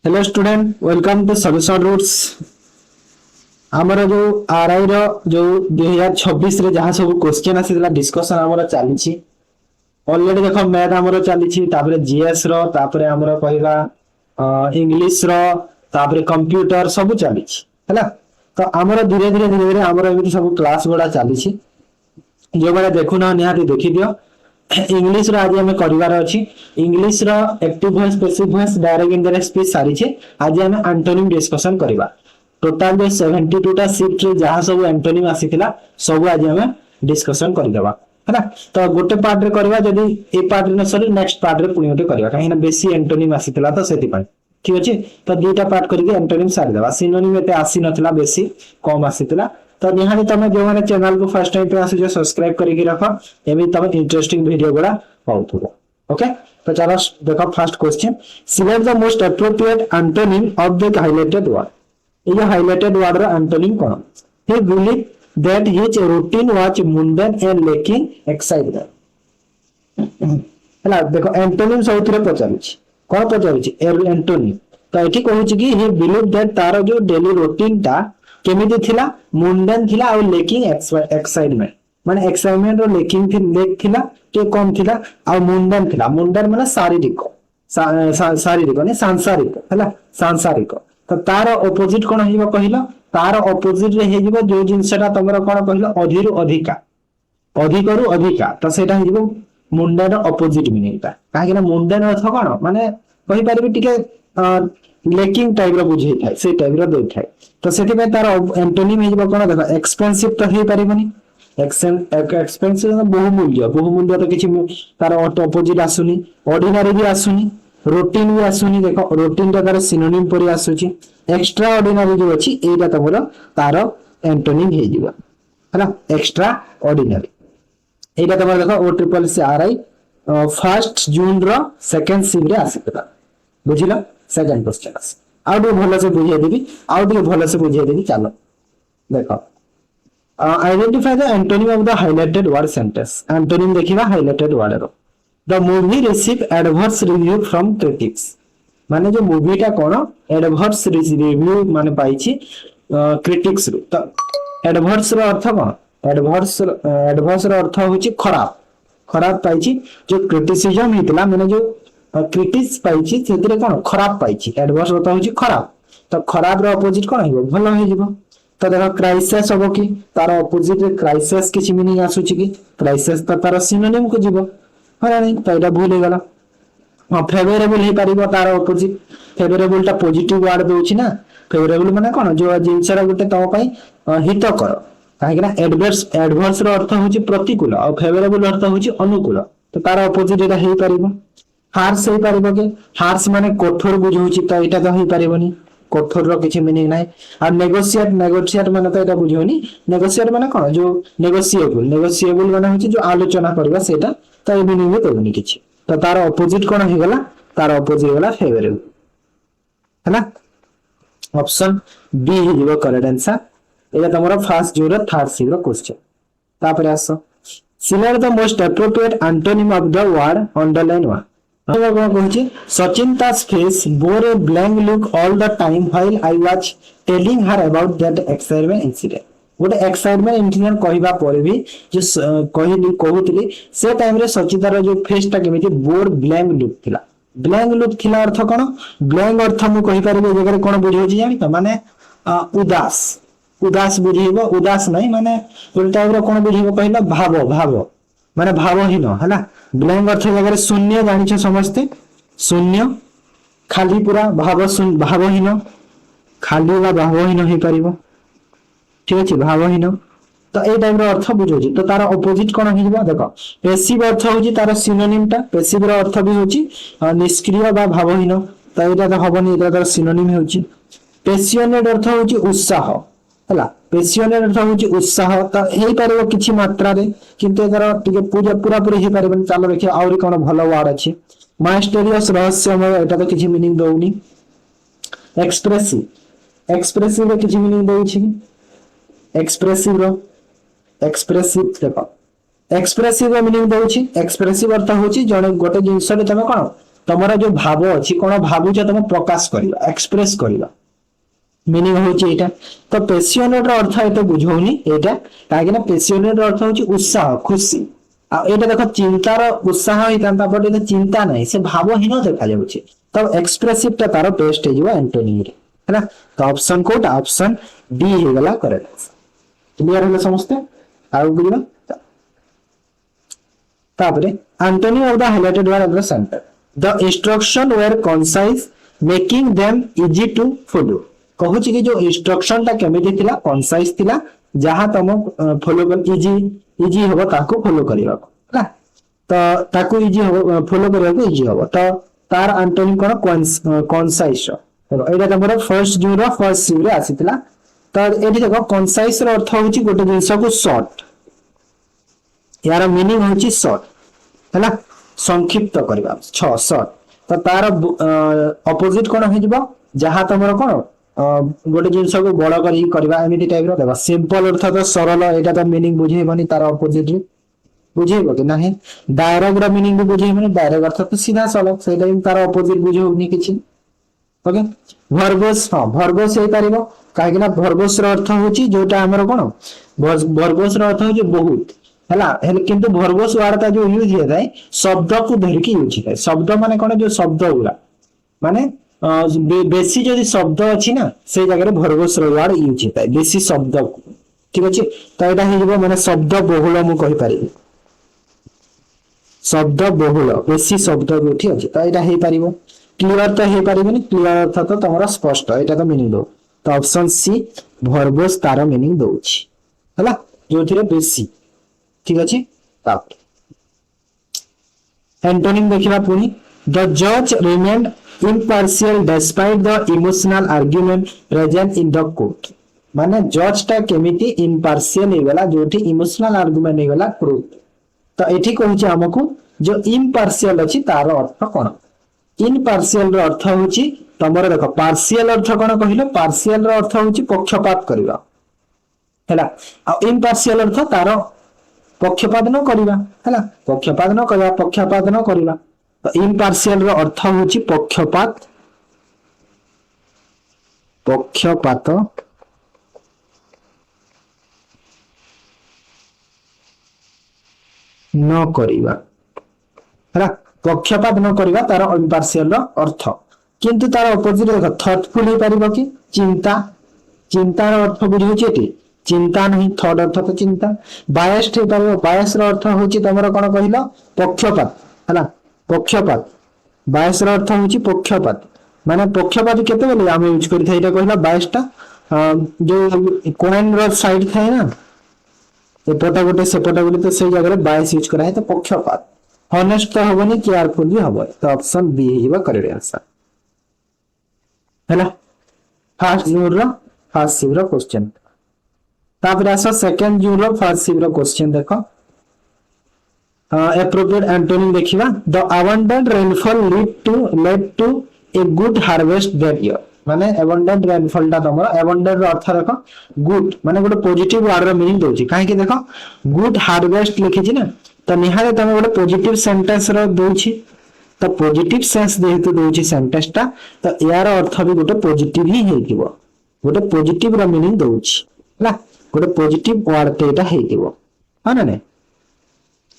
Hello student welcome to Solution Roots. आमर जो RI रो जो 2026 रे जहां सब क्वेश्चन आसीला डिस्कशन आमर चली ऑलरेडी देखो मैथ आमर चली जीएस रो आमर कहवा इंग्लिश रो कंप्यूटर सब चली तो आमर धीरे धीरे धीरे धीरे आमर एमती सब क्लास गुड़ा चली जो मैंने देखुना निहाती देखी दियो। इंग्लिश रो आज हमें करिवार अछि। इंग्लिश रो active voice passive voice direct indirect speech सारी छे। आज हमें एंटोनिम डिस्कशन करबा। टोटल जो 72 टा शिफ्ट रे जहां सब एंटोनिम आसीथिला सब आज हमें डिस्कशन कर देबा हैना। तो गोटे पार्ट रे करबा जदी ए पार्ट रे न सरी नेक्स्ट पार्ट रे पुणी गोटे करबा काहे ना बेसी एंटोनिम आसीथिला तो सेति पय ठीक अछि। तो दुईटा पार्ट करके एंटोनिम सारी देबा। सिनोनिम एते आसी नथिला बेसी कम आसीथिला तो निहानी तमे जो माने चैनल को फर्स्ट टाइम पे आसी जो सब्सक्राइब करके रखो एबी तमे इंटरेस्टिंग वीडियो गुडा पाउथुबो। ओके तो चलो देखो first question select the most appropriate antonym of the highlighted word. ये हाइलाइटेड वर्ड रो एंटोनिम कोन? He believe that his routine was mundane and lacking excitement. हला देखो एंटोनिम सबथिरे पचारुछि कोन पचारुछि एंटोनिम तो एठी कहूछि कि ही बिलीव दैट तारो जो डेली रूटीन ता केमिति थिला मुंडन थिला और लेकिंग एक्साइटमेंट माने एक्साइटमेंट और लेकिंग थी लेक थिला के कम थिला और मुंडन थिला। मुंडन माने शारीरिक शारीरिक ने सांसारिक हला सांसारिक तो तार ऑपोजिट कोन हेइबो कहिलो तार ऑपोजिट रे हेइबो जो जिंसटा तमरो कोन कहिलो अधिरु अधिका अधिकरु अधिका तो सेटा हेइबो मुंडन ऑपोजिट मीनिंग ता काहे ना मुंडन अर्थ कोन माने कहि परबी टिके लेकिंग टाइप रो बुझै थाय से टाइप रो दे थाय तो सेति में तार एंटोनिम हेइबो कोन देखो एक्सपेंसिव तो हेइ परिबनी एक्सपेंसिव बहुमूल्य तो किछि तार ऑपोजिट आसुनी ऑर्डिनरी भी आसुनी रूटीन भी आसुनी। देखो रूटीन ता तार सिनोनिम परि आसुची एक्स्ट्रा ऑर्डिनरी जो अछि एटा तमरो तार एंटोनिम हेइबो हला एक्स्ट्रा ऑर्डिनरी एटा तमरो देखो ओ ट्रिपल सी आरआई 1 जून रो सेकंड सिग रे आसीतला बुझिला। सेकंड क्वेश्चन आउ भी भलो से बुझाई देबी आउ भी भलो से बुझाई देबी चलो देखो identify the antonym of the highlighted word sentence. Antonym देखिबा हाइलाइटेड वर्ड रो the movie receive adverse review from critics माने जो मूवी टा कोन एडवर्स रिव्यू माने पाइछि क्रिटिक्स रो तो एडवर्स रो अर्थ कोन एडवर्स रो अर्थ होछि खराब खराब पाइछि जो क्रिटिसिज्म हितला माने जो क्रिटिक्स पाइछि सेतिरे कोन खराब पाइछि एडवर्स होता होछि खराब तो खराब रो अपोजिट कोन हेबो भलो हेजिबो। तो देखो क्राइसिस होबो कि तार अपोजिट रे क्राइसिस किछि मीनिंग आसुछि कि क्राइसिस तो तार सिनोनिम को जीवो होला नै तो एटा भूल हे गेला। फेवरेबल हे परिबो तार अपोजिट फेवरेबल ता पॉजिटिव वर्ड दोछि ना फेवरेबल माने कोन जो जिंसरा गुटे तो पई हितकर काहे ना एडवर्स रो अर्थ होछि प्रतिकूल और फेवरेबल अर्थ होछि अनुकूल तो तार अपोजिट एटा हे परिबो। हार्श हे परिबो के हार्श माने कठोर बुझौछि तो एटा तो हे परिबोनी कठोर रो किछि मीनिंग नै। आ नेगोशिएट माने तो एटा बुझोनी नेगोशिएट माने कोन जो नेगोशिएबल माने होछि जो आलोचना करबा सेटा तो ए मीनिंग में कहबनी किछि तो तार अपोजिट कोन हे गेला तार अपोजिट गेला फेवरेबल हैना। ऑप्शन बी हे जिवो करेक्ट आंसर एटा तमरो फर्स्ट जो थर्ड सी रो क्वेश्चन। तापर आसो select the most appropriate antonym of the word underline one. Sachin Ta's face bore a blank look all the time while I was telling her about that excitement incident. गोटे excitement incident कहबा पर भी जो कहूतली से time रे सचितार जो face टा केमिति बोर ब्लैंक लुक थिला। ब्लैंक लुक थिला अर्थ कोन ब्लैंक अर्थ मु कहि परबे जे जगह कोन बुझियो छी जानि त माने उदास उदास बुझिबो उदास नै माने उल्टा रो कोन बुझिबो कहला भाव माने भावहीन हैला। ब्लैंक अर्थ जगह शून्य जानिछ समझते शून्य खाली पूरा भावहीन खाली बा भावहीन हे परिबो ठीक अछि भावहीन तो ए टाइप रो अर्थ बुझोछि तो तार ऑपोजिट कोन हिबो देखो पैसिव अर्थ होछि तार सिनोनिम टा पैसिव रो अर्थ भी होछि निष्क्रिय बा भावहीन तो एटा तो हबनी एटा तार सिनोनिम होछि। पैसियोनेट अर्थ होछि उत्साह हला पैसियोनेट अर्थ होछि उत्साह तो हेइ परबो किछि मात्रा रे किंतु एकर टिके पूरा पूरी हे परबो चलो देखियो आउरी कोन भलो वर्ड अछि मास्टरियस रहस्यमय एटा तो किछि मीनिंग दउनी। एक्सप्रेसिव रे किछि मीनिंग दउ छी एक्सप्रेसिव देखो एक्सप्रेसिव मीनिंग दउ छी एक्सप्रेसिव अर्थ होछि जने गोटे जिंस रे तमे कोन ତମର ଯୋଉ ଭାବ ଅଛି କଣ ଭାବୁଛ ତମେ ପ୍ରକାଶ କରିବା ଏକ୍ସପ୍ରେସ କରିବା ମିନିଂ ହଉଛି ଏଇଟା। ତ ପେସିଅନେଟ ର ଅର୍ଥ ଏତେ ବୁଝଉନି ଏଇଟା କାହିଁକି ନା ପେସିଅନେଟ ର ଅର୍ଥ ହଉଛି ଉତ୍ସାହ ଖୁସି ଆଉ ଏଇଟା ଦେଖ ଚିନ୍ତାର ଉତ୍ସାହ ହେଇଥାନ୍ତା ବଟ୍ ଏଇଟା ଚିନ୍ତା ନାହିଁ ସେ ଭାବହୀନ ଦେଖାଯାଉଛି ତ ଏକ୍ସପ୍ରେସିଭ ଟା ତାର ବେଷ୍ଟ ହେଇଯିବ ଆଣ୍ଟୋନିମରେ ହେଲା। ତ ଅପସନ କୋଉଟା ଅପସନ ଡି ହେଇଗଲା କରେକ୍ଟ। କ୍ଲିୟର ହେଲେ ସମସ୍ତେ ଆଉ ବୁଝିଲ। ତାପରେ antonym of the highlighted word of the sentence the instruction were concise making them easy to follow कहूची कि जो इंस्ट्रक्शन टा केमिति थिला कनसाइज थिला जहां तुम फॉलो कर इजी इजी होबो ताको फॉलो करिवा ହେଲା तो ताको इजी हो फॉलो करिवा को इजी होबो तो तार एंटोनिम कोन कनसाइज देखो एटा तमरो फर्स्ट जू रो फर्स्ट सी रे आसीतिला तो एठी देखो कनसाइज रो अर्थ होची गोटे जिंस को शॉर्ट यार मीनिंग होची शॉर्ट हैला संक्षिप्त करबा शॉर्ट तो तार अपोजिट कोन हो जिवो जहां तमरो कोन गोटे जिंस को बड़ करी करबा एमिति टाइप रो देखो सिंपल अर्थ तो सरल एटा तो मीनिंग बुझेबनी तार अपोजिट रे बुझेबो कि नाही डायरेक्ट रो मीनिंग बुझेबनी डायरेक्ट अर्थ तो सीधा सरल सेटा तार अपोजिट बुझेबनी किछि ओके। वर्बस हां वर्बस हे परिबो काहे ना वर्बस रो अर्थ होची जोटा हमरो कोन वर्बस रो अर्थ होची बहुत हैला हेल किंतु वर्बस वार्ड का जो यूज होता है शब्द को धर के यूज होता है शब्द माने कोन जो शब्द गुला माने बेसी जदि शब्द अछि ना से जगह रे वर्बस रो वार्ड यूज होता है बेसी शब्द ठीक अछि तो एटा हे जेबो माने शब्द बहुल मु कहि पारि शब्द बहुल बेसी शब्द उठी अछि तो एटा हे पारिबो क्लियर तो हे पारिबोनी क्लियर अर्थ तो तमरा स्पष्ट एटा तो मीनिंग दो तो ऑप्शन सी वर्बस तार मीनिंग दोछि हैला जोथिरे बेसी ठीक अछि एंटोनिम देखिबा पुनी द जज remained impartial despite the emotional argument present in the court माने जज टा केमिति impartial हेगला जोठी इमोशनल आर्गुमेंट हेगला कोर्ट तो एठी कहूची हमकु जो impartial अछि तार अर्थ कोन impartial रो अर्थ होची तमरो देखो पार्शियल अर्थ कोन कहिलो पार्शियल रो अर्थ होची पक्षपात करबा हैला आ impartial अर्थ तार पक्षपात न करबा हैला पक्षपात न करबा तो इम्पार्शियल रो अर्थ होची पक्षपात न करबा हैला पक्षपात न करबा तार इम्पार्शियल रो अर्थ किंतु तार अपोजिट देखो थॉटफुल हे परिबो कि चिंता चिंता रो अर्थ बुझौची एटी चिंता नहीं थर्ड अर्थ तो चिंता बायस्ड हे पारो बायस रो अर्थ होची तमरो कोन कहिलो पक्षपात हैला पक्षपात बायस रो अर्थ होची पक्षपात माने पक्षपात केते बेले हम यूज करि थाइटा कहिला बायस टा जो कॉइन रो साइड थाए ना एपटा गोटे सेपटा गोटे तो सेई जगह रे बायस यूज करा है तो पक्षपात हॉनेस्ट तो होबनी केयरफुल भी होबो तो ऑप्शन बी हिबा करेक्ट आंसर हैला फर्स्ट जून रो फर्स्ट सिव रो क्वेश्चन तापर आसो सेकंड जून रो फर्स्ट सिव रो क्वेश्चन देखो appropriate antonym देखिबा the abundant rainfall led to a good harvest that year माने abundant rainfall ता तमरा abundant रो अर्थ देखो good माने गोटे पॉजिटिव वर्ड रो मीनिंग दोछि काहे कि देखो good harvest लिखि छि ना तो निहारे तमे गोटे पॉजिटिव सेंटेंस रो दोछि तो पॉजिटिव सेंस देहितो दोछि सेंटेंस ता तो यार अर्थ भी गोटे पॉजिटिव ही हेतिबो गोटे पॉजिटिव रो मीनिंग दोछि ना गोटे पॉजिटिव वर्ड तेटा हेतिबो हां ना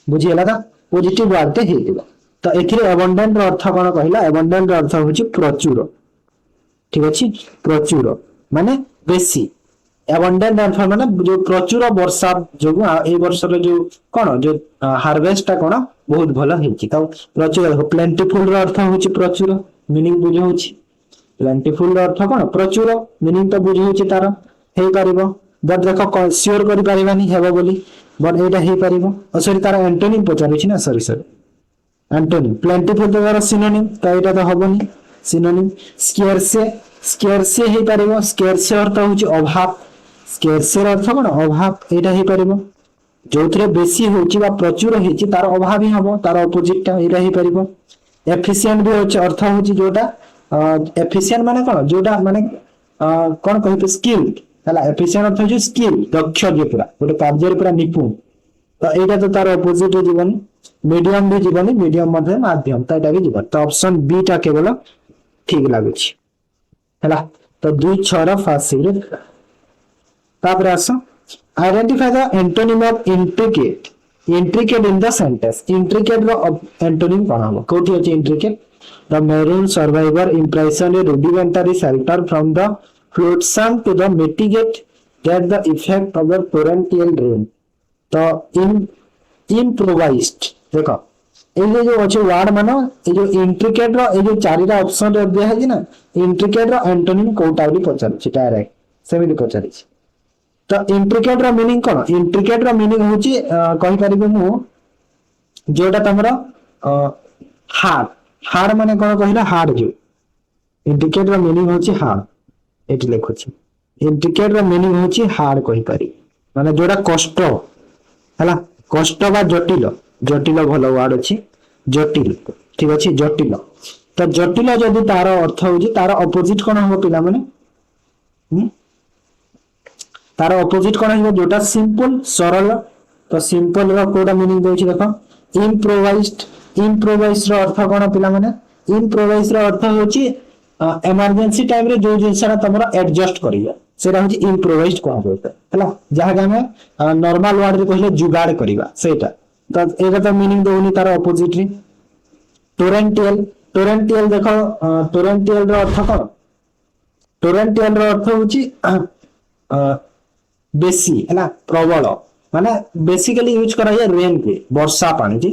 बुझियला था पॉजिटिव वर्ड ते हेतिबो तो एथिरे abundant रो अर्थ कोन कहिला abundant रो अर्थ होछि प्रचुर ठीक अछि प्रचुर माने बेसी abundant अर्थ माने जो प्रचुर वर्षा जो ए वर्ष रो जो कोन जो हार्वेस्ट ता कोन बहुत भलो हेछि तो प्रचुर प्लेंटीफुल रो अर्थ होछि प्रचुर मीनिंग बुझौछि प्लेंटीफुल रो अर्थ कोन प्रचुर मीनिंग तो बुझौछि तार हे परिबो बट देखो श्योर करि परिबानी हेबो बोली बट एटा हे परिबो सॉरी तार एंटोनिम पचारुछि ना सॉरी एंटोनिम प्लेंटीफुल तो तार सिनोनिम तो एटा तो होबनी सिनोनिम स्केर्से हे परिबो स्केर्से अर्थ होछि अभाव स्केर्से अर्थ कोन अभाव एटा हे परिबो जोथरे बेसी होछि बा प्रचुर हेछि तार अभाव ही हबो तार अपोजिट ता एटा हे परिबो एफिशिएंट भी होछि अर्थ होछि जोटा एफिशिएंट माने कोन जोटा माने कोन कहिबे स्किल्ड हला एफिशिएंट अर्थ होछि स्किल दक्ष जे पूरा गोटे कार्य पूरा निपुण तो एटा तो तार ऑपोजिट हो जीवन मीडियम भी जीवन मीडियम मध्ये माध्यम तो एटा भी जीवन तो ऑप्शन बी टा केवल ठीक लागुछि हैला तो 2-6 रा फर्स्ट सीरीज तापर आसो identify the antonym of intricate intricate in the sentence intricate रो एंटोनिम कोन हो कोठी अछि intricate the maroon survivor impression a rudimentary shelter from the flotsam to the mitigate that the effect of the torrential rain तो in improvised देखो ये जो अच्छे वर्ड मानो ये जो इंट्रिकेट रो ये जो चारिटा ऑप्शन रे दिया है ना इंट्रिकेट रो एंटोनिम कोटा भी पचार छी डायरेक्ट सेमिति पचारि छी तो इंट्रिकेट रो मीनिंग कोन इंट्रिकेट रो मीनिंग होची कहि परिबे मु जोटा तमरो हार्ड हार्ड माने कोन कहिला हार्ड जो इंट्रिकेट रो मीनिंग होची हार्ड एटी लेखो छी इंट्रिकेट रो मीनिंग होची हार्ड कहि पारि माने जोटा कष्ट हला कष्ट बा जटिल जटिल भलो वर्ड अछि जटिल ठीक अछि जटिल तो जटिल जदि तार अर्थ होची तार ऑपोजिट कोन हो पिला माने तार ऑपोजिट कोन हो जोटा सिंपल सरल तो सिंपल रो कोडा मीनिंग देछि देखो इम्प्रोवाइज्ड रो अर्थ कोन पिला माने इम्प्रोवाइज्ड रो अर्थ होची इमरजेंसी टाइम रे जो जिनसरा तमरा एडजस्ट करिया सेटा होची इम्प्रोवाइज्ड कोन होता हला जहा के हमें नॉर्मल वर्ड रे कहले जुगाड़ करिवा सेटा तो एटा तो मीनिंग दोनी तार ऑपोजिट रे टोरेंटियल देखो टोरेंटियल रो अर्थ कोन टोरेंटियल रो अर्थ होची बेसी हैला प्रबल माने बेसिकली यूज करा है रेन के वर्षा पानी जी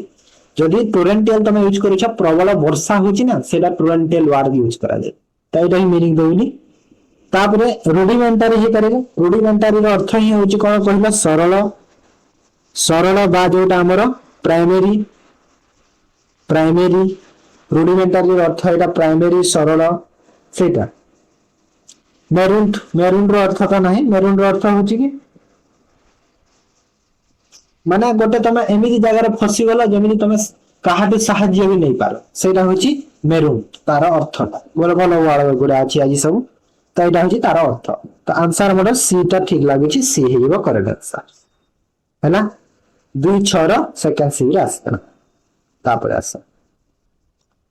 जदि टोरेंटियल तमे यूज करिछ प्रबल वर्षा होची ना सेटा टोरेंटियल वर्ड यूज करा जाय त एटा ही मीनिंग दोनी तापरे रुडिमेंटरी हे करे रुडिमेंटरी रो अर्थ ही होची कोन कहला सरल सरल बा जोटा हमरो प्राइमरी रुडिमेंटरी रो अर्थ एटा प्राइमरी सरल सेटा मेरून रो अर्थ का नहीं मेरून रो अर्थ होची कि माने गोटे तमे एमिति जगह रे फसी गला जेमिति तमे काहाटी सहाय्य भी नहीं पारो सेटा होची मेरून तार अर्थटा बोले बोलो वाला गुडा अछि आजि सब त एटा होची तार अर्थ तो आंसर मोड सी ता ठीक लागै छी सी हेबो करेक्ट आंसर हैला 2-6 रो सेकंड सी रे आसा तापर आसा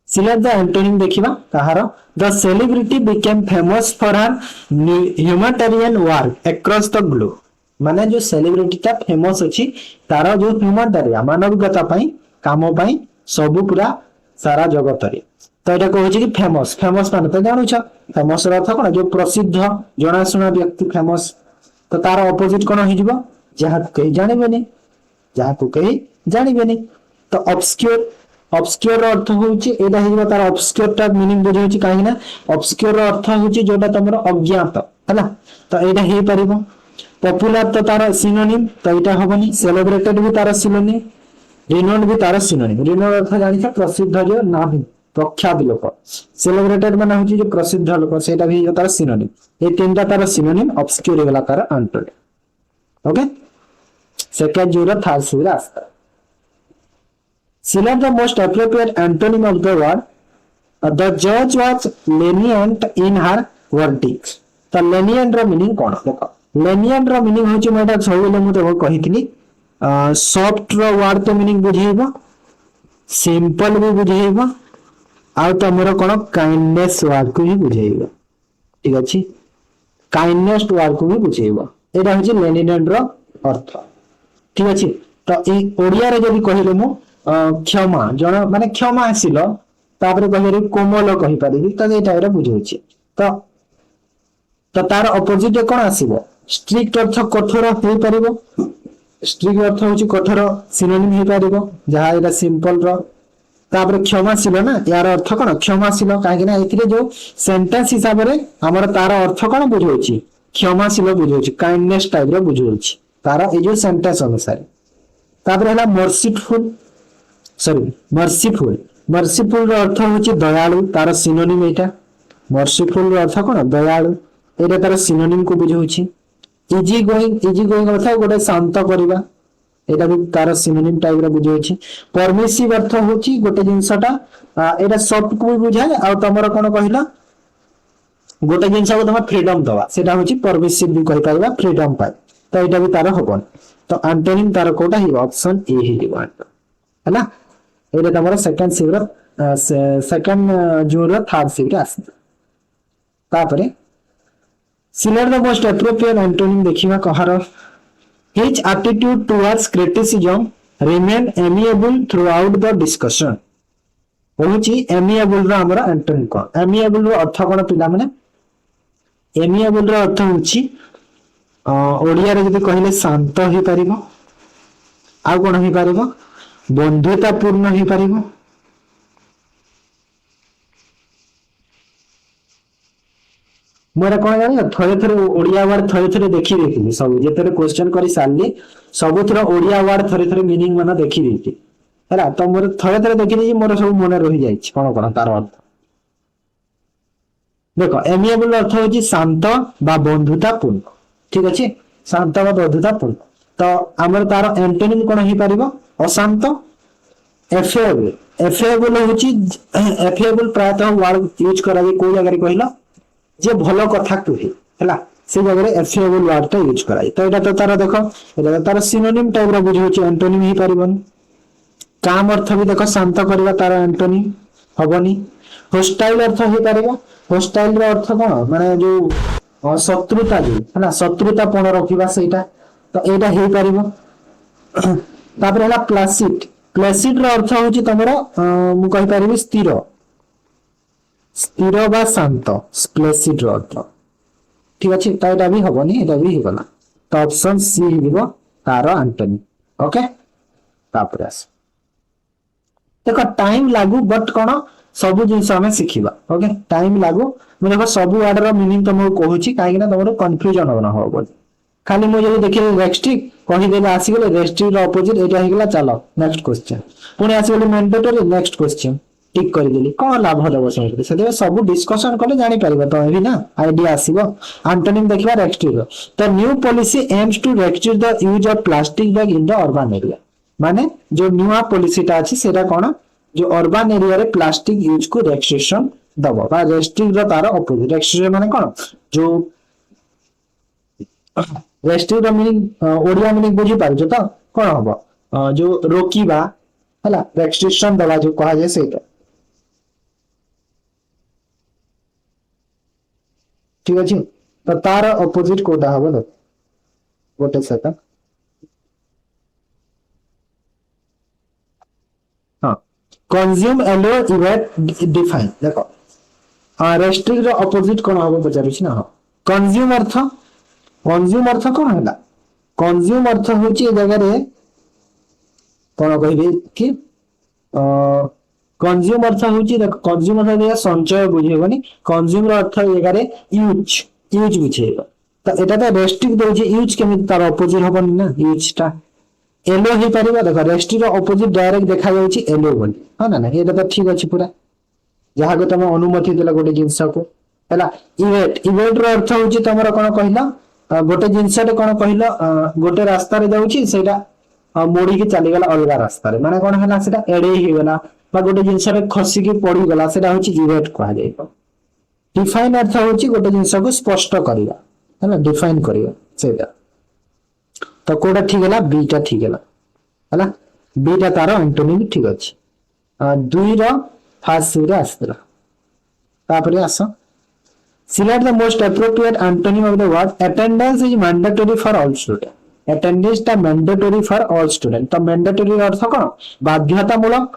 सिलेक्ट द एंटोनिम देखिबा कहार the celebrity became famous for her humanitarian work across the globe माने जो सेलिब्रिटी ता फेमस अछि तार जो ह्यूमैनिटेरियन मानविकता पई काम पई सब पूरा सारा जगत रे तो एटा कहै छी कि फेमस फेमस माने त जानु छ फेमस रो अर्थ कोन जो प्रसिद्ध जनाशुना व्यक्ति फेमस तो तार ऑपोजिट कोन हि जिवो जहा कहि जानिबेनी जहा को कहि जानिबेनी तो ऑब्सक्योर ऑब्सक्योर अर्थ होची एटा हिबा तार ऑब्सक्योर टा मीनिंग बुझै होची काहे ना ऑब्सक्योर अर्थ होची जोटा तमरो अज्ञात हैला तो एटा हे परिबो पॉपुलर तो तार सिनोनिम तो एटा होबनी सेलिब्रेटेड भी तार सिनोनिम रिनोन्ड भी तार सिनोनिम रिनोन्ड अर्थ जानि छ प्रसिद्ध जो नाम प्रख्यात लोक सेलिब्रेटेड माने होची जो प्रसिद्ध लोक सेटा भी तार सिनोनिम ए तीनटा तार सिनोनिम ऑब्सक्योर वाला तार अंटोड ओके सेकंड जीरो थर्ड सीरा आस्ता select the most appropriate antonym of the word the judge was lenient in her verdict तो lenient रो मीनिंग कोन देखो lenient रो मीनिंग होची मोटा सबले मु देखो कहितनी सॉफ्ट रो वर्ड तो मीनिंग बुझेइबो सिंपल भी बुझेइबो आ तमरो कोन काइंडनेस वर्ड को भी बुझेइबो ठीक अछि काइंडनेस वर्ड को भी बुझेइबो एटा होची lenient रो अर्थ ठीक अछि तो ए ओडिया रे जदी कहिलो मु क्षमा जण माने क्षमा आसिलो तापर कहले कोमल कहि पारिबी त ए टाइप रे बुझौछि तो तार ऑपोजिट कोन आसीबो स्ट्रिक्ट अर्थ कठोर होई पारिबो स्ट्रिक्ट अर्थ होछि कठोर सिनोनिम होई पारिबो जहा एटा सिंपल रो तापर क्षमाशील ना यार अर्थ कोन क्षमाशील काहे ना एथिरे जो सेंटेंस हिसाब रे हमर तार अर्थ कोन बुझौछि क्षमाशील बुझौछि काइंडनेस टाइप रे बुझौछि तार ए जो सेंटेंस अनुसार तापर हला मर्सीफुल सॉरी मर्सीफुल रो अर्थ होची दयालु तार सिनोनिम एटा मर्सीफुल रो अर्थ कोन दयालु एटा तार सिनोनिम को बुझौछि इजी गोइंग अर्थ गोटे शांत करबा एटा भी तार सिनोनिम टाइप रो बुझौछि परमिसिव अर्थ होची गोटे जिंसटा एटा सॉफ्ट को भी बुझाय आ तमरो कोन कहिला गोटे जिंस को तम फ्रीडम दवा सेटा होची परमिसिव भी कहि पाइबा फ्रीडम पाइ तो एटा भी तार हबन तो एंटोनिम तार कोटा ही ऑप्शन ए ही दिबो हैला एटा तमरो सेकंड सिवर सेकंड जूर थर्ड सिवर आस तापरे select the most appropriate antonym देखिबा कहार his attitude towards criticism remain amiable throughout the discussion होची एमिएबल रो हमर एंटोनिम को एमिएबल रो अर्थ कोन पिला माने एमिएबल रो अर्थ होची ओडिया रे जदी कहिले शांत ही परिबो आ कोन ही परिबो बंधुता पूर्ण ही परिबो मोर कोन जानि थरे थरे ओडिया वर्ड थरे थरे देखि देखि सब जेतरे क्वेश्चन करी सालली सब थरे ओडिया वर्ड थरे थरे मीनिंग माने देखि देखि हैला तो मोर थरे थरे देखि देखि मोर सब मने रहि जाई छी कोन कोन तार अर्थ देखो एमिएबल अर्थ होची शांत बा बंधुता पूर्ण ठीक अछि शांत बा बंधुता पूर्ण तो हमर तार एंटोनिम कोन ही परिबो अशांत एफेबल एफेबल होची एफेबल प्रायतः वर्ड यूज करा जे कोई जगह कहला जे भलो कथा कहे हैला से जगह एफेबल वर्ड ता यूज करा तो एटा तो तार देखो एटा तार सिनोनिम टाइप रो बुझौची एंटोनिम ही परिबन काम अर्थ भी देखो शांत करबा तार एंटोनिम हबनी होस्टाइल अर्थ ही परिबा होस्टाइल रो अर्थ कोन माने जो शत्रुता जो हैला शत्रुता पण रखिबा सेटा तो एटा हे परिबो तापर हैला प्लासिड प्लासिड रो अर्थ होची तमरो मु कहि परिबी स्थिर स्थिर बा शांत प्लासिड रो अर्थ ठीक अछि तो एटा भी हबनी एटा भी हिगला तो ऑप्शन सी हिबो तार एंटोनिम ओके तापर आस देखो टाइम लागू बट कोन सब जिंस हमें सिखिबा ओके टाइम लागू मैं देखो सब वर्ड रो मीनिंग तुमको कहूची काहे ना तुमरो कंफ्यूजन होना हो खाली मु जदी देखि रेस्ट्रिक्ट कहि देला आसी गेले रेस्ट्रिक्ट रो अपोजिट एटा हिगला चलो नेक्स्ट क्वेश्चन पुनी आसी गेले मैंडेटरी नेक्स्ट क्वेश्चन टिक कर देली कोन लाभ होलो समझ से सब डिस्कशन करले जानि परिबा तो भी ना आईडिया आसीबो एंटोनिम देखिबा रेस्ट्रिक्ट तो new policy aims to restrict the use of plastic bag in the urban area माने जो न्यू पॉलिसीटा अछि सेटा कोन जो अर्बन एरिया रे प्लास्टिक यूज को रेस्ट्रिक्शन दबो बा रेस्ट्रिक्ट रो तार अपोजिट रेस्ट्रिक्शन माने कोन जो रेस्ट्रिक्ट मीनिंग ओडिया मीनिंग बुझी पार जो तो कोन हबो जो रोकीबा हला रेस्ट्रिक्शन दला जो कहा जाय सेटा ठीक अछि तो तार अपोजिट कोटा हबो न गोटे सेकंड हां कंज्यूम एलो इवेट डिफाइन देखो रेस्ट्रिक्ट रो अपोजिट कोन हबो बचारु छी ना कंज्यूम अर्थ कोन हैला कंज्यूम अर्थ होची ए जगह रे कोन कहबे कि कंज्यूम अर्थ होची देखो कंज्यूम अर्थ या संचय बुझेबनी कंज्यूम रो अर्थ ए जगह रे यूज बुझेबो तो एटा तो रेस्ट्रिक्ट दोची यूज केमि तार अपोजिट हबनी ना यूज ता एलो ही परिबा देखो रेस्ट्रिक्ट रो अपोजिट डायरेक्ट देखा जाउची एलो बोली हां ना एटा तो ठीक अछि पूरा जहा को तुम अनुमति देला गोटे जिंस को हैला इवेट रो अर्थ होची तमरो कोन कहिला गोटे जिनसटे कोन कहिलो गोटे रास्ता रे जाउची सेटा मोड़ी के चली गला अलगा रास्ता रे माने कोन हला सेटा एडे ही गला बा गोटे जिनसटे खसी के पड़ी गला सेटा होची इवेट कहा जाइबो डिफाइन अर्थ होची गोटे जिंस को स्पष्ट करिया हैला डिफाइन करिया सेटा तो कोडा ठीक गला बीटा ठीक गला हैला बीटा तार एंटोनिम ठीक अछि दुई रो फर्स्ट रे आस्तला तापरे आसो select the most appropriate antonym of the word attendance is mandatory for all students attendance ta mandatory for all students तो mandatory अर्थ कोन बाध्यतामूलक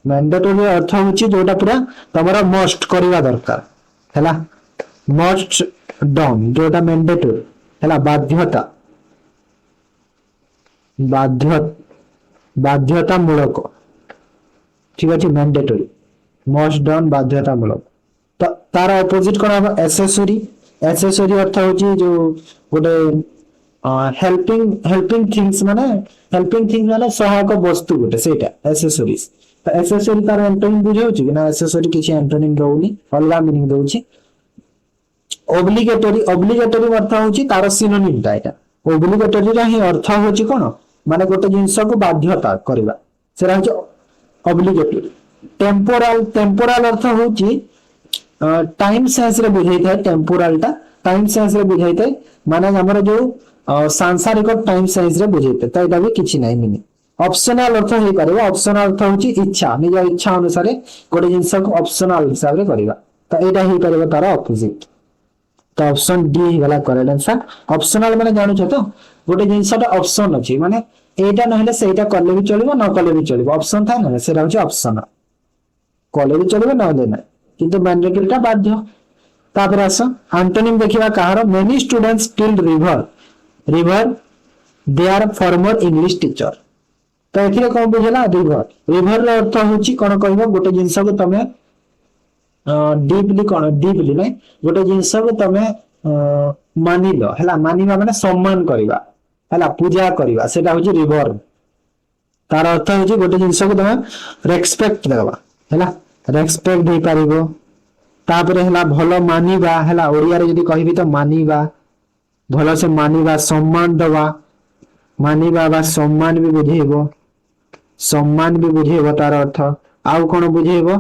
mandatory अर्थ होची जोटा पूरा तमरा मस्ट करिवा दरकार हैला मस्ट डन जोटा mandatory हैला बाध्यतामूलक ठीक अछि mandatory मस्ट डन बाध्यतामूलक तो तार अपोजिट कोन हबो एक्सेसरी अर्थ होची जो गोटे हेल्पिंग थिंग्स माने सहायक वस्तु गोटे सेटा एक्सेसरीज तो एक्सेसरी तार एंटोनिम बुझाउची कि ना एक्सेसरी किछि एंटोनिम रहउनी अलगा मीनिंग दउची ऑब्लिगेटरी अर्थ होची तार सिनोनिम ता एटा ऑब्लिगेटरी रा ही अर्थ होची कोन माने गोटे जिंस को बाध्यता करबा सेरा होची ऑब्लिगेटरी टेम्पोरल अर्थ होची टाइम सेंस रे बुझाई थाए टेम्पोरल टा टाइम सेंस रे बुझाई थाए माने हमर जो सांसारिक टाइम साइंस रे बुझेते तो एटा भी किछि नाही मीनिंग ऑप्शनल अर्थ हे परबो ऑप्शनल अर्थ होची इच्छा निज इच्छा अनुसार गोटे जिंस को ऑप्शनल हिसाब रे करबा तो एटा हे परबो तार ऑपोजिट तो ऑप्शन डी ही गला करेक्ट आंसर ऑप्शनल माने जानु छ तो गोटे जिंसटा ऑप्शन अछि माने एटा नहले सेटा करले भी चलिबो न करले भी चलिबो ऑप्शन था ना सेटा होची ऑप्शन कले भी चलिबो न देना किंतु मैंडेटरीटा बाध्य तापर आस एंटोनिम देखिबा कहार many students killed river they are former English teacher तो एथिरे कोन बुझला रिवर रिवर रो अर्थ होची कोन कहबो गोटे जिंस को तमे डीपली नै गोटे जिंस को तमे मानिलो हला मानिबा माने सम्मान करबा हला पूजा करबा सेटा होची रिवर तार अर्थ होची गोटे जिंस को तमे रेस्पेक्ट देबा हला रेस्पेक्ट दे पारिबो तापर हला भलो मानिबा हला ओडिया रे जदी कहबी तो मानिबा भलो से मानिबा सम्मान दवा मानिबा बा सम्मान भी बुझेबो तार अर्थ आउ कोन बुझेबो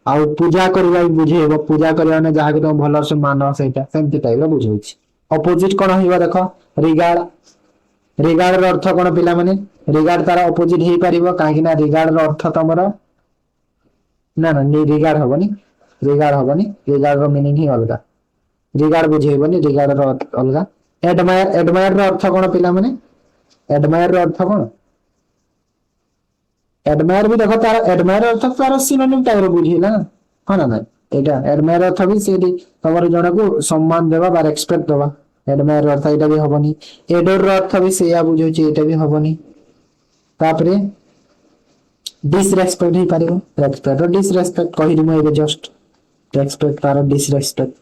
आउ पूजा करबा भी बुझेबो पूजा करबा ने जहा के तुम भलो से मानो सेटा सेमति टाइप रो बुझौछि अपोजिट कोन होइबा देखो रिगार्ड रो अर्थ कोन पिला माने रिगार्ड तार अपोजिट हे परिबो काहे ना रिगार्ड रो अर्थ तमरो ना नि रिगार्ड होबनी रिगार्ड रो मीनिंग ही अलगा रिगार्ड बुझेबनी रिगार्ड रो अलगा एडमायर रो अर्थ कोन पिला माने एडमायर रो अर्थ कोन एडमायर भी देखो तार एडमायर अर्थ तार सिनोनिम टाइप रो बुझिला हां ना एटा एडमायर अर्थ भी सेडी तमर जणा को सम्मान देबा बा रेस्पेक्ट देबा एडमायर अर्थ एटा भी होबनी एडोर रो अर्थ भी सेया बुझोची एटा भी होबनी तापरे डिसरेस्पेक्ट ही पारिबो रेस्पेक्ट और डिसरेस्पेक्ट कहि दिमो एबे जस्ट रेस्पेक्ट तार डिसरेस्पेक्ट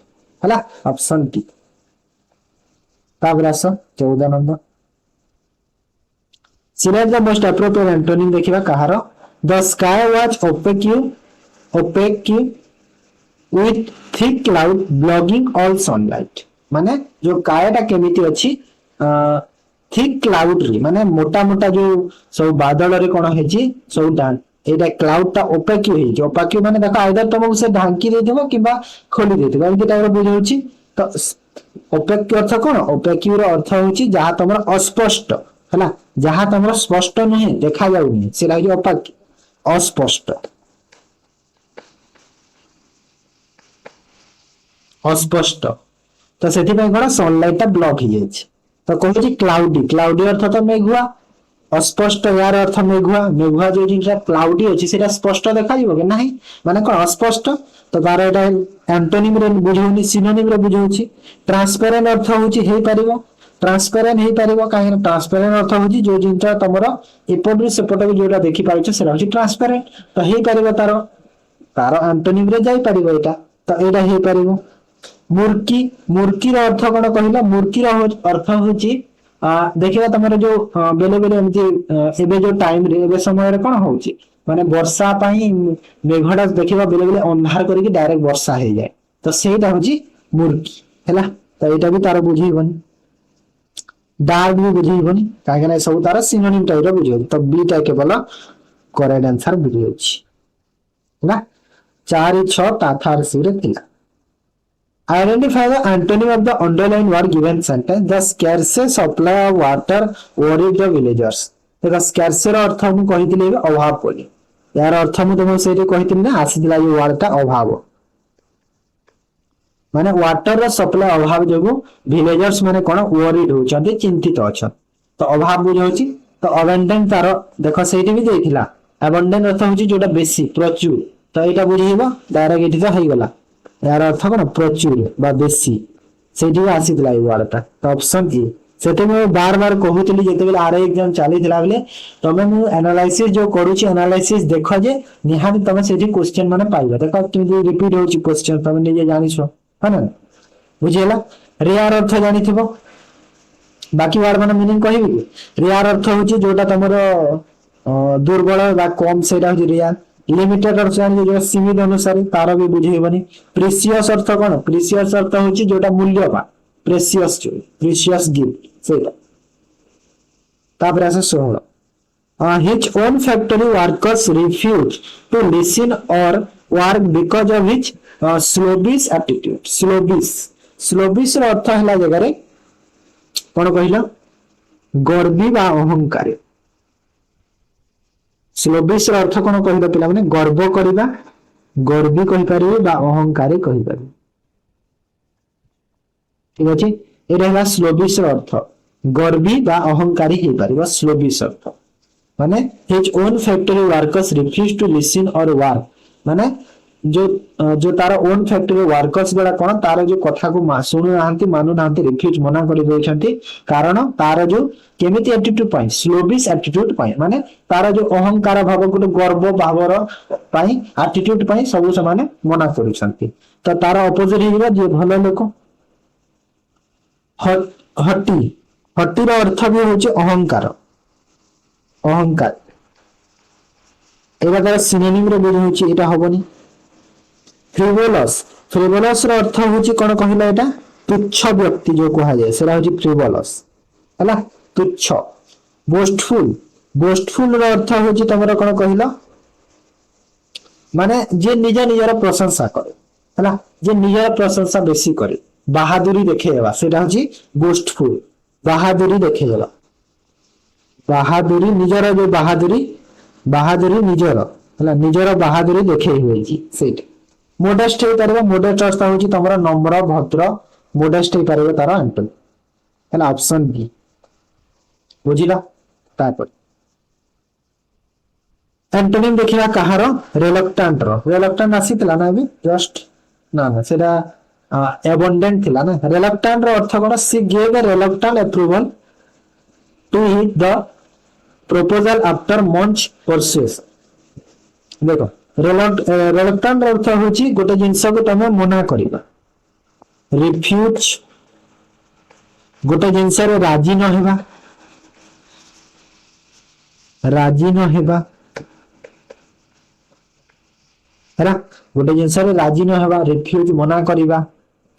हला ऑप्शन टी तापरे आस 14 number select the most appropriate antonym देखिबा कहार the sky was opaque with thick cloud blocking all sunlight माने जो कायटा केमिति अछि थिक क्लाउड री माने मोटा मोटा जो सब बादल रे कोन हेची सब डान एटा क्लाउड ता ओपेक हे जो ओपेक माने देखो आइदर तुमको से ढांकी दे देबो किबा खोली दे देबो एमति टाइप रो बुझौची तो ओपेक के अर्थ कोन ओपेक रो अर्थ होची जहा तमर अस्पष्ट हला जहा तमर स्पष्ट नहीं देखा जाउनी से लागि ओपेक अस्पष्ट तो सेति पे कोन सनलाइट ता ब्लॉक हो जाय तो कहूची क्लाउडी अर्थ तो मेघुआ अस्पष्ट यार अर्थ मेघुआ जो जिनसा क्लाउडी अछि सेटा स्पष्ट देखा जिवो के नाही माने कोन अस्पष्ट तो तार एटा एंटोनिम रे बुझौनी सिनोनिम रे बुझौची ट्रांसपेरेंट अर्थ होची हे परिबो ट्रांसपेरेंट हे परिबो काहे ट्रांसपेरेंट अर्थ होची जो जिनसा तमरो एपट रे सेपट भी जोटा देखि पाउछ सेरा होची ट्रांसपेरेंट तो हे परिबो तार एंटोनिम रे जाई परिबो एटा तो एटा हे परिबो मुर्की रो अर्थ कोन कहिला मुर्की रो अर्थ होची देखिबा तमरो जो बेले बेले एमती एबे जो टाइम रे एबे समय रे कोन होची माने वर्षा पई मेघडा देखिबा बेले बेले अंधार करके डायरेक्ट वर्षा हे जाय तो सेटा होची मुर्की हैला तो एटा भी तार बुझीबनी डार्क भी बुझीबनी काहे ना सब तार सिनोनिम टाइप रो बुझियो तो बी टा केवल करेक्ट आंसर बुझियोची ना 4 6 ताथार सिरे थिला Identify the antonym of the underlined word given sentence. The scarce supply of water worried the villagers. देखा scarce रो अर्थ हम कहितले अभाव बोली यार अर्थ हम तुम सेठी कहितले ना आसीला जो वर्ड ता अभाव माने वाटर रो सप्लाई अभाव जोगु विलेजर्स माने कोन वरीड होचंती चिंतित अछन तो अभाव बुझौची तो अबंडेंट तारो देखो सेठी भी देथिला अबंडेंट अर्थ होची जोटा बेसी प्रचुर तो एटा बुझिबो डायरेक्ट एठी तो होई गला यार अर्थ कोन प्रचुर बा बेसी सेठी आसीला ई वर्ड ता तो ऑप्शन ए सेते मैं बार बार कहूतली जेते बेले आर एग्जाम चली थिला बेले तमे मु एनालिसिस जो करूची एनालिसिस देखो जे निहानी तमे सेठी क्वेश्चन माने पाइबा देखो किमि रिपीट होची क्वेश्चन तमे निजे जानिछो हना बुझियला रियार अर्थ जानिथिबो बाकी वर्ड माने मीनिंग कहिबी रियार अर्थ होची जोटा तमरो दुर्बल बा कम सेटा होची रियार लिमिटेड अर्थ जानि जो सीमित अनुसार तार भी बुझेबनी प्रीशियस अर्थ कोन प्रीशियस अर्थ होची जोटा मूल्यवान प्रेशियस गिफ्ट सेटा तापर आसे 16 his own factory workers refused to listen or work because of his slobbish attitude slobbish रो अर्थ हला जगह रे कोन कहिला गर्वी बा अहंकारी। स्लोबिश अर्थ कौन कह पिला माने गर्व करबा, गर्वी कहि परिबे बा अहंकारी कहि परिबे। ठीक अछि, ए रहला स्लोबिश अर्थ, गर्वी बा अहंकारी हे परिबा स्लोबिश अर्थ। माने his own factory workers refuse to listen or work, माने जो तार ओन फैक्ट्री वर्कर्स बड़ा कौन तार जो कथा को शुणु नांती मानु नांती रिफ्यूज मना कर देछंती, कारण तार जो केमिति एटीट्यूड पाई स्लोबिश एटीट्यूड पाई, माने तार जो अहंकार भाव गुटे गर्व भावर पाई एटीट्यूड पाई सब से माने मना करूछंती। तो तार अपोजिट हिबा जे भलो लोक। हट्टी, हट्टीर अर्थ भी होचे अहंकार, अहंकार एबा तार सिनोनिम रे बुझ होची एटा हबनी। फ्रिवोलस, फ्रिवोलस रो अर्थ होची कोन कहिला एटा तुच्छ व्यक्ति जो कहा जाय सेरा होची फ्रिवोलस हला तुच्छ। बोस्टफुल, बोस्टफुल रो अर्थ होची तमरा कोन कहिला माने जे निज निजर प्रशंसा करे हला, जे निजर प्रशंसा बेसी करे, बहादुरी देखेबा सेटा होची बोस्टफुल, बहादुरी देखेबा, बहादुरी निजर जो बहादुरी, बहादुरी निजर हला निजर बहादुरी देखे होईची सेट। मोडेस्ट हे परबा, मोडेस्ट अर्थ होची तमरा नम्र भद्र, मोडेस्ट हे परबा तार एंटोनिम हला ऑप्शन बी बुझिला। तापर एंटोनिम देखिबा कहार रिलक्टेंट रो, रिलक्टेंट आसीतला ना अभी जस्ट ना ना सेटा एबंडेंट थिला ना। रिलक्टेंट रो अर्थ कोन she gave a reluctant approval to hit the proposal after much persuasion. देखो रिलक्टेंट अर्थ होची गोटे जिंस को तमे मना करिबा, रिफ्यूज गोटे जिंस रे राजी न हेबा, राजी न हेबा हरा गोटे जिंस रे राजी न हेबा, रिफ्यूज मना करिबा।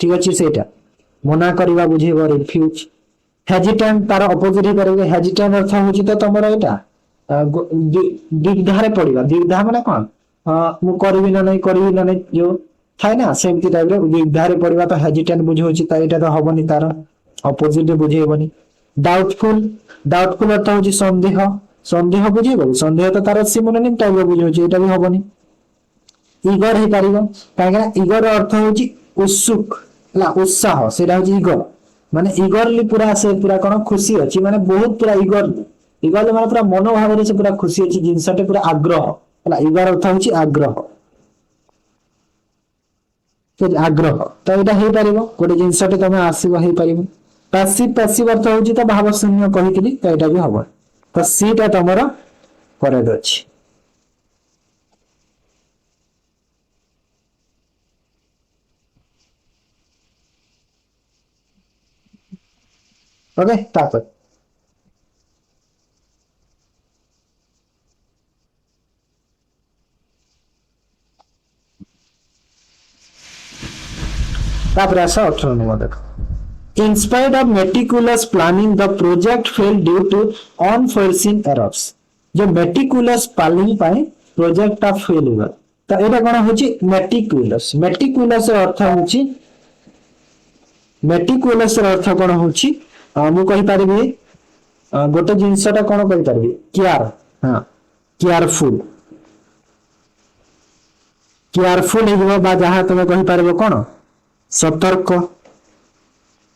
ठीक अछि, सेटा मना करिबा बुझेबो रिफ्यूज। हेजिटेंट तार अपोजिट ही परबे, हेजिटेंट अर्थ होची तो तमरा एटा द्विधारे पड़िबा, द्विधा माने कोन मु करबी ना नहीं करबी ना नहीं जो थाए ना सेमती टाइप रे द्विधारे पड़िबा तो हेजिटेंट बुझ होची ता एटा तो हबनी, तार अपोजिट बुझेबनी। डाउटफुल, डाउटफुल अर्थ होची संदेह, संदेह बुझेबो, संदेह तो तार सिनोनिम टाइप रे बुझ होची एटा भी हबनी। ईगर हे परिबो काहेना ईगर अर्थ होची उत्सुक हला उत्साह, सेटा होची ईगर माने ईगरली पूरा से पूरा कोन खुशी अछि, माने बहुत पूरा ईगर, ईगर माने पूरा मनोभाव रे से पूरा खुशी अछि, जिंसटे पूरा आग्रह हला। ईगर अर्थ होची आग्रह, तो आग्रह तो एटा हे परिबो गोटे जिंसटे तमे आसीबो हे परिबो। पैसिव, पैसिव अर्थ होची तो भाव शून्य कहितली तो एटा भी हबो, तो सीटा तमरो करेक्ट अछि। ओके तापर तापर आसा 18 नंबर देखो। In spite of meticulous planning, the project failed due to unforeseen errors. जो meticulous planning पाए प्रोजेक्ट टा फेल हुआ, तो एटा कोन होची meticulous, meticulous अर्थ होची, meticulous अर्थ कोन होची मु कहि परिबी गोटे जिंसटा कोन कहि परिबी केयर, हां केयरफुल, केयरफुल हेबो बा जहा तमे कहि परिबो कोन सतर्क,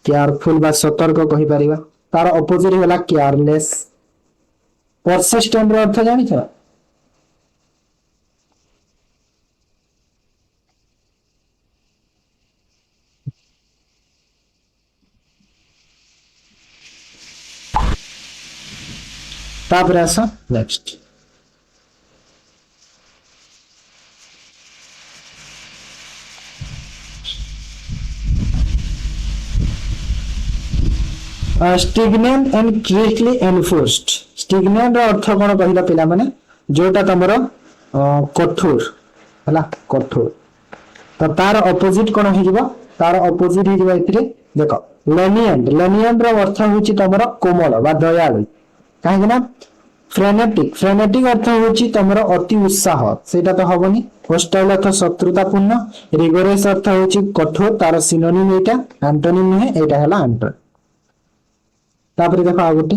केयरफुल बा सतर्क कहि परिबा। तार अपोजिट होला केयरलेस। परसिस्टेंट रो अर्थ जानि छ, तापर आसा next. Stagnant and strictly enforced. Stagnant रो अर्थ कोन कहिला पिला माने जोटा तमरो कठोर हला, कठोर तो तार अपोजिट कोन हे जिवो, तार अपोजिट हे जिवो इतरे देखो लेनिएंट। लेनिएंट रो अर्थ होची तमरो कोमल बा दयालु, काहे ना फ्रेनेटिक, फ्रेनेटिक अर्थ होची तमरो अति उत्साह, सेटा तो हबनी। होस्टाइल अर्थ शत्रुतापूर्ण। रिगोरस अर्थ होची कठोर, तार सिनोनिम एटा एंटोनिम है, एटा हला एंटोनिम। तापर देखो आ गोटी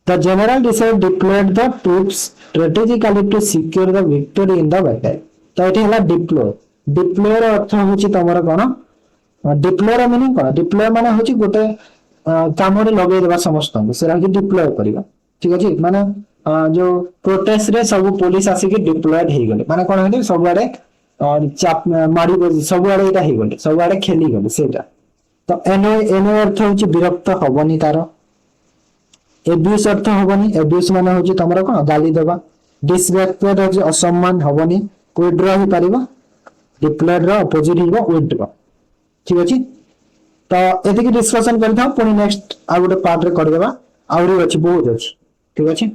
The general decided deployed the troops strategically to secure the victory in the battle. तो ये ହେଲା deploy. Deploy ର अर्थ होची तमरा कोन? Deploy ର मीनिंग कोन? Deploy माने होची गोटे कामरे लगेइ देबा समस्त को सेरा कि डिप्लॉय करिबा ठीक अछि माने जो प्रोटेस्ट रे सब पुलिस आसी कि डिप्लॉयड हे गेले माने कोन हेले सब आडे चाप मारी सब आडे एटा हे गेले सब आडे खेली गेले सेटा तो एनो एनो अर्थ होची विरक्त हबनी तार एब्यूज अर्थ हबनी एब्यूज माने होची तमरा कोन गाली देबा डिसरेस्पेक्ट होची असम्मान हबनी विथड्रॉ ही परिबा डिप्लॉयड रो अपोजिट हिबो विथड्रॉ ठीक अछि तो एतिकी डिस्कशन करथा पुनी नेक्स्ट आ गोटे पार्ट रे कर देबा आउरी अछि बहुत अछि ठीक अछि।